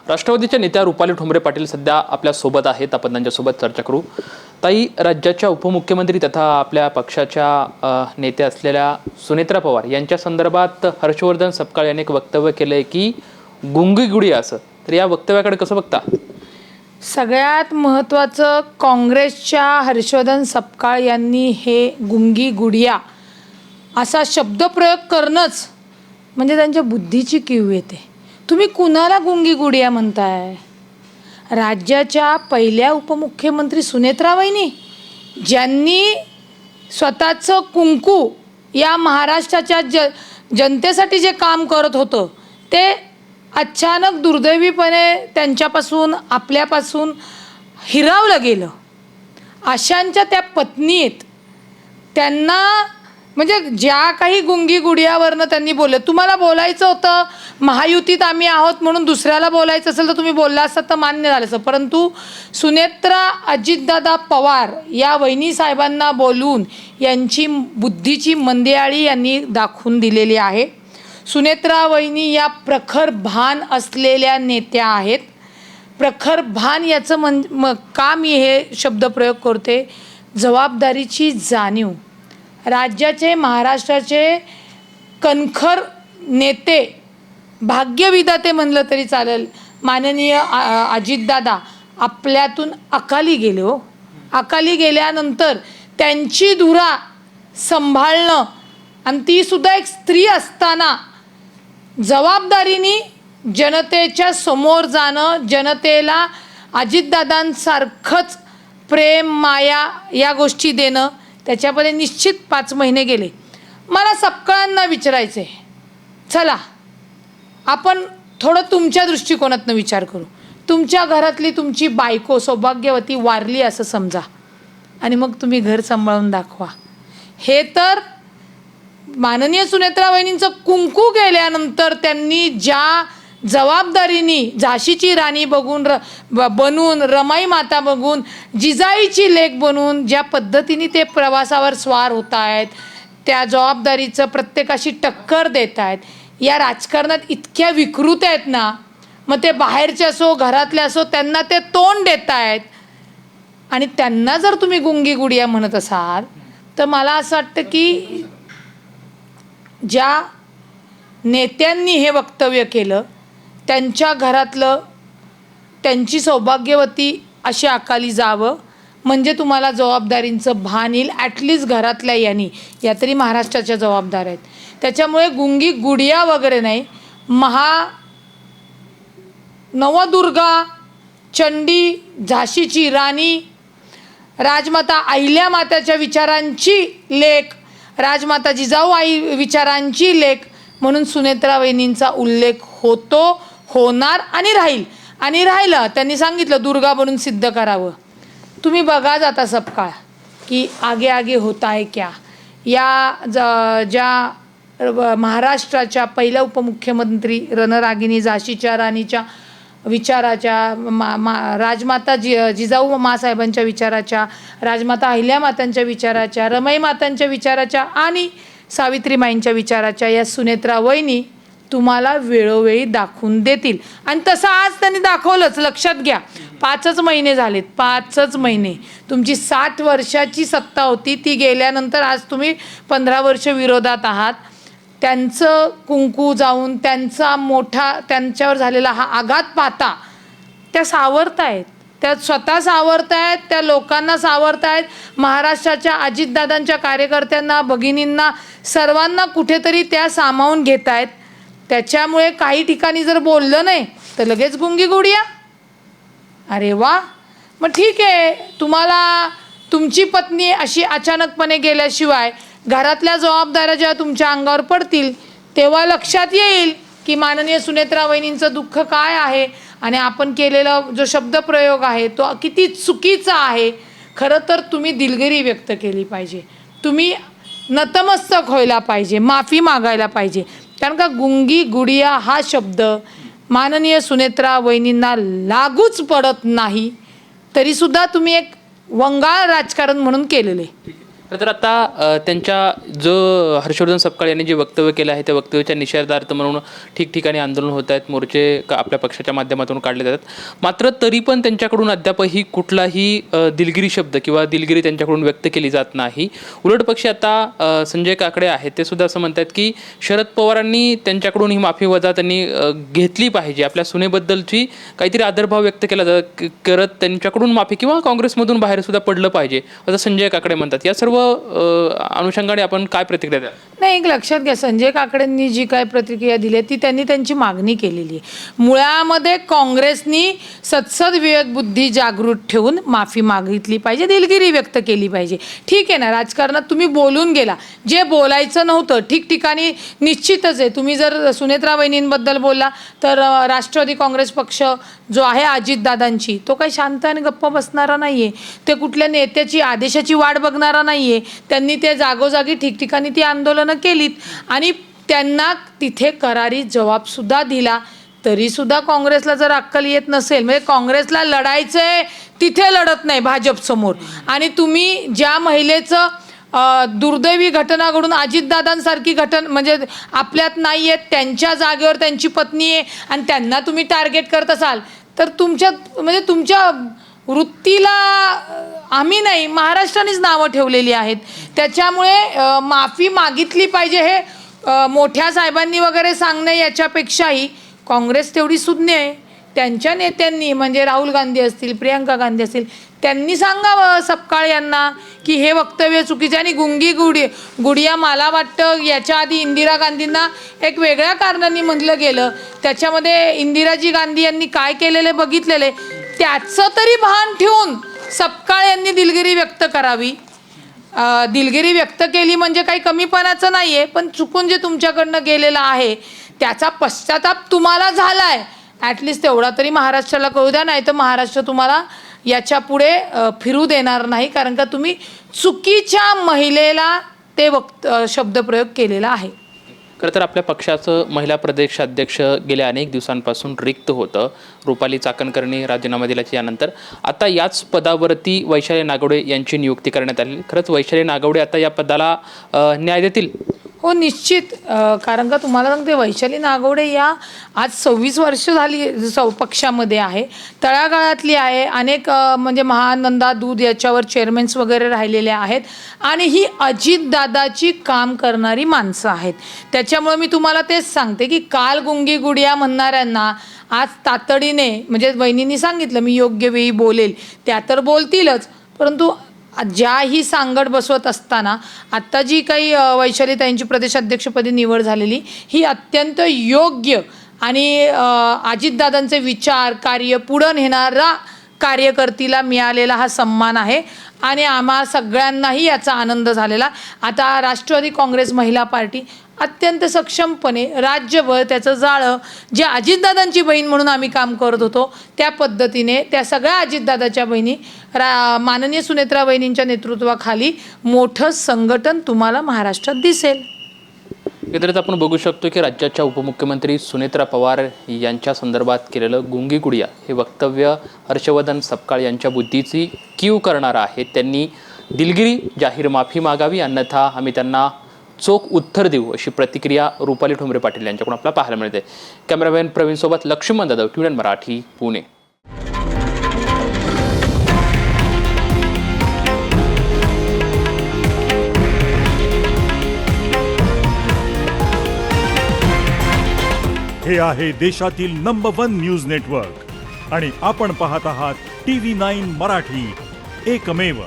राष्ट्रवादीच्या नेत्या रुपाली ठोंबरे पाटील सध्या आपल्या सोबत आहेत. आपण त्यांच्यासोबत चर्चा करू. ताई, राज्याच्या उपमुख्यमंत्री तथा आपल्या पक्षाच्या नेते असलेल्या सुनेत्रा पवार यांच्या संदर्भात हर्षवर्धन सपकाळ यांनी एक वक्तव्य केलंय की गुंगी गुडिया असं. तर या वक्तव्याकडे कसं बघता? सगळ्यात महत्त्वाचं, काँग्रेसच्या हर्षवर्धन सपकाळ यांनी हे गुंगी गुडिया असा शब्दप्रयोग करणंच म्हणजे त्यांच्या बुद्धीची कीव येते. तुम्ही कुणाला गुंगी गुडिया म्हणताय? राज्याच्या पहिल्या उपमुख्यमंत्री सुनेत्रा वहिनी, ज्यांनी स्वतःचं कुंकू या महाराष्ट्राच्या जनतेसाठी जे काम करत होतं ते अचानक दुर्दैवीपणे त्यांच्यापासून, आपल्यापासून हिरावलं गेलं. अशांच्या त्या पत्नी आहेत. त्यांना म्हणजे ज्या काही गुंगी गुडियावरनं त्यांनी बोललं, तुम्हाला बोलायचं होतं महायुतीत आम्ही आहोत म्हणून दुसऱ्याला बोलायचं असेल तर तुम्ही बोलला असतात तर मान्य झालं असतं. परंतु सुनेत्रा अजितदादा पवार या वहिनी साहेबांना बोलून यांची बुद्धीची मंदियाळी यांनी दाखवून दिलेली आहे. सुनेत्रा वहिनी या प्रखर भान असलेल्या नेत्या आहेत. प्रखर भान याचं का मी हे शब्दप्रयोग करते? जबाबदारीची जाणीव. राज्याचे, महाराष्ट्राचे कणखर नेते, भाग्यविधाते म्हणलं तरी चालेल, माननीय अजितदादा आपल्यातून अकाली गेले हो. अकाली गेल्यानंतर त्यांची धुरा सांभाळणं आणि तीसुद्धा एक स्त्री असताना जबाबदारीने जनतेच्या समोर जाणं, जनतेला अजितदादांसारखंच प्रेम, माया या गोष्टी देणं, त्याच्यामध्ये निश्चित 5 महिने गेले. मला सपकाळांना विचारायचं आहे, चला आपण थोडं तुमच्या दृष्टिकोनातनं विचार करू. तुमच्या घरातली तुमची बायको सौभाग्यवती वारली असं समजा आणि मग तुम्ही घर सांभाळून दाखवा. हे तर माननीय सुनेत्रा वहिनींचं कुंकू गेल्यानंतर त्यांनी ज्या जबाबदारीने झाशीची राणी बनून रमाई माता बघून जिजाईची लेक बनून ज्या पद्धतीने ते प्रवासावर स्वार होत आहेत, त्या जबाबदारीचं प्रत्येकाशी टक्कर देत आहेत. या राजकारणात इतक्या विकृत आहेत ना, मग ते बाहेरचे असो घरातले असो, त्यांना ते तोंड देत आहेत. आणि त्यांना जर तुम्ही गुंगी गुडिया म्हणत असाल तर मला असं वाटतं की ज्या नेत्यांनी हे वक्तव्य केलं त्यांच्या घरातलं, त्यांची सौभाग्यवती अशी अकाली जावं म्हणजे तुम्हाला जबाबदारींचं भान येईल. ॲटलिस्ट घरातल्या यांनी, या तरी महाराष्ट्राच्या जबाबदार आहेत. त्याच्यामुळे गुंगी गुडिया वगैरे नाही, नवदुर्गा, चंडी, झाशीची राणी, राजमाता अहिल्यामाताच्या विचारांची लेक, राजमाता जिजाऊ आई विचारांची लेक म्हणून सुनेत्रा वहिनींचा उल्लेख होतो, होणार आणि राहील. आणि राहिलं, त्यांनी सांगितलं दुर्गा बनून सिद्ध करावं. तुम्ही बघा जाता सपकाळ की आगे आगे होता है क्या. या ज्या महाराष्ट्राच्या पहिल्या उपमुख्यमंत्री रणरागिणी, झाशीच्या राणीच्या विचाराच्या, राजमाता जिजाऊ मासाहेबांच्या विचाराच्या, राजमाता अहिल्यामातांच्या विचाराच्या, रमाई मातांच्या विचाराच्या आणि सावित्रीमाईंच्या विचाराच्या या सुनेत्रा वहिनी तुम्हाला वेळोवेळी दाखवून देतील. आणि तसं आज त्यांनी दाखवलंच. लक्षात घ्या, 5च महिने झालेत. 5च महिने. तुमची 60 वर्षाची सत्ता होती, ती गेल्यानंतर आज तुम्ही 15 वर्ष विरोधात आहात. त्यांचं कुंकू जाऊन त्यांच्यावर झालेला हा आघात पाहता त्या सावरतायत. त्या स्वतः सावरतायत, त्या लोकांना सावरतायत. महाराष्ट्राच्या अजितदादांच्या कार्यकर्त्यांना, भगिनींना, सर्वांना कुठेतरी त्या सामावून घेत आहेत. त्याच्यामुळे काही ठिकाणी जर बोललं नाही तर लगेच गुंगी गुडिया. अरे वा, मग ठीक आहे, तुम्हाला तुमची पत्नी अशी अचानकपणे गेल्याशिवाय घरातल्या जबाबदाऱ्या जेव्हा तुमच्या अंगावर पडतील तेव्हा लक्षात येईल की माननीय सुनेत्रा वहिनींचं दुःख काय आहे आणि आपण केलेला जो शब्दप्रयोग आहे तो किती चुकीचा आहे. खरं तर तुम्ही दिलगिरी व्यक्त केली पाहिजे, तुम्ही नतमस्तक व्हायला पाहिजे, माफी मागायला पाहिजे. कारण का गुंगी गुडिया हा शब्द माननीय सुनेत्रा वहिनींना लागूच पडत नाही, तरीसुद्धा तुम्ही एक वंगाळ राजकारण म्हणून केलेले. तर आता त्यांच्या जो हर्षवर्धन सपकाळ यांनी जे वक्तव्य केलं आहे त्या वक्तव्याच्या निषेधार्थ म्हणून ठिकठिकाणी आंदोलन होत आहेत, मोर्चे आपल्या पक्षाच्या माध्यमातून काढले जातात. मात्र तरी पण त्यांच्याकडून अद्यापही कुठलाही दिलगिरी शब्द किंवा दिलगिरी त्यांच्याकडून व्यक्त केली जात नाही. उलट पक्षी आता संजय काकडे आहेत ते सुद्धा असं म्हणतात की शरद पवारांनी त्यांच्याकडून ही माफी वजा त्यांनी घेतली पाहिजे. आपल्या सुनेबद्दलची काहीतरी आदरभाव व्यक्त केला करत त्यांच्याकडून माफी किंवा काँग्रेसमधून बाहेर सुद्धा पडलं पाहिजे असं संजय काकडे म्हणतात. या सर्व अनुषंगाने आपण काय प्रतिक्रिया द्या? नाही, एक लक्षात घ्या, संजय काकडेंनी जी काय प्रतिक्रिया दिली ती त्यांनी त्यांची मागणी केलेली आहे. मुळामध्ये काँग्रेसनी सत्सद विवेकबुद्धी जागृत ठेवून माफी मागितली पाहिजे, दिलगिरी व्यक्त केली पाहिजे. ठीक आहे ना, राजकारणात तुम्ही बोलून गेला, जे बोलायचं नव्हतं ठिकठिकाणी निश्चितच आहे. तुम्ही जर सुनेत्रा वहिनींबद्दल बोलला तर राष्ट्रवादी काँग्रेस पक्ष जो आहे अजितदादांची, तो काही शांत आणि गप्प बसणारा नाही आहे. ते कुठल्या नेत्याची आदेशाची वाट बघणारा नाही आहे. त्यांनी ते जागोजागी ठिकठिकाणी ती आंदोलनं केलीत आणि त्यांना तिथे करारी जबाबसुद्धा दिला. तरीसुद्धा काँग्रेसला जर अक्कल येत नसेल, म्हणजे काँग्रेसला लढायचंय तिथे लढत नाही भाजपसमोर. आणि तुम्ही ज्या महिलेचं दुर्दैवी घटना घडून अजितदादांसारखी घटना म्हणजे आपल्यात नाही आहेत, त्यांच्या जागेवर त्यांची पत्नी आहे आणि त्यांना तुम्ही टार्गेट करत असाल तर तुमच्या वृत्तीला आम्ही नाही, महाराष्ट्रानेच नावं ठेवलेली आहेत. त्याच्यामुळे माफी मागितली पाहिजे हे मोठ्या साहेबांनी वगैरे सांगणं याच्यापेक्षाही काँग्रेस तेवढी सुज्ञ आहे. त्यांच्या नेत्यांनी म्हणजे राहुल गांधी असतील, प्रियंका गांधी असतील, त्यांनी सांगावं सपकाळ यांना की हे वक्तव्य चुकीचे. आणि गुडिया मला वाटतं याच्या आधी इंदिरा गांधींना एक वेगळ्या कारणाने म्हटलं गेलं. त्याच्यामध्ये इंदिराजी गांधी यांनी काय केलेले बघितलेले, त्याचं तरी भान ठेवून सपकाळ यांनी दिलगिरी व्यक्त करावी. दिलगिरी व्यक्त केली म्हणजे काही कमीपणाचं नाही आहे, पण चुकून जे तुमच्याकडनं गेलेलं आहे त्याचा पश्चाताप तुम्हाला झाला आहे, ॲटलिस्ट तेवढा तरी महाराष्ट्राला कळू द्या. नाही तर महाराष्ट्र तुम्हाला याच्या पुढे फिरू देणार नाही, कारण का तुम्ही चुकीच्या महिलेला ते शब्दप्रयोग केलेला आहे. खरं तर आपल्या पक्षाचं महिला प्रदेशाध्यक्ष गेल्या अनेक दिवसांपासून रिक्त होतं. रुपाली चाकणकरनी राजीनामा दिल्याच्या यानंतर आता याच पदावरती वैशाली नागवडे यांची नियुक्ती करण्यात आली. खरंच वैशाली नागवडे आता या पदाला न्याय देतील? हो, निश्चित. कारण का तुम्हाला सांगते, वैशाली नागवडे या आज 26 वर्ष झाली पक्षामध्ये आहे, तळागाळातली आहे. अनेक म्हणजे महानंदा दूध याच्यावर चेअरमॅन्स वगैरे राहिलेले आहेत आणि ही अजितदादाची काम करणारी माणसं आहेत. त्याच्यामुळे मी तुम्हाला तेच सांगते की काल गुंगी गुडिया म्हणणाऱ्यांना आज तातडीने, म्हणजे वहिनींनी सांगितलं मी योग्य वेळी बोलेल, त्या तर बोलतीलच, परंतु ज्याही सांगड बसवत असताना आत्ता जी काही वैशालीताईंची प्रदेशाध्यक्षपदी निवड झालेली ही अत्यंत योग्य आणि अजितदादांचे विचार कार्य पुढं नेणारा कार्यकर्तीला मिळालेला हा सन्मान आहे आणि आम्हा सगळ्यांनाही याचा आनंद झालेला. आता राष्ट्रवादी काँग्रेस महिला पार्टी अत्यंत सक्षमपणे राज्यभर त्याचं जाळं, जे अजितदादांची बहीण म्हणून आम्ही काम करत होतो त्या पद्धतीने त्या सगळ्या अजितदादाच्या बहिणी माननीय सुनेत्रा बहिणींच्या नेतृत्वाखाली मोठं संघटन तुम्हाला महाराष्ट्रात दिसेल. एकंदरीत आपण बघू शकतो की राज्याच्या उपमुख्यमंत्री सुनेत्रा पवार यांच्या संदर्भात केलेलं गुंगी गुडिया हे वक्तव्य हर्षवर्धन सपकाळ यांच्या बुद्धीची कीव करणारं आहे. त्यांनी दिलगिरी जाहीर माफी मागावी, अन्यथा आम्ही त्यांना चोख उत्तर देऊ, अशी प्रतिक्रिया रुपाली ठोंबरे पाटील यांच्याकडून आपल्याला पाहायला मिळते. कॅमेरामॅन प्रवीण सोबत लक्ष्मण जाधव, TVN मराठी, पुणे. हे आहे देशातील नंबर 1 न्यूज नेटवर्क आणि आपण पाहत आहात TV9 मराठी, एकमेव.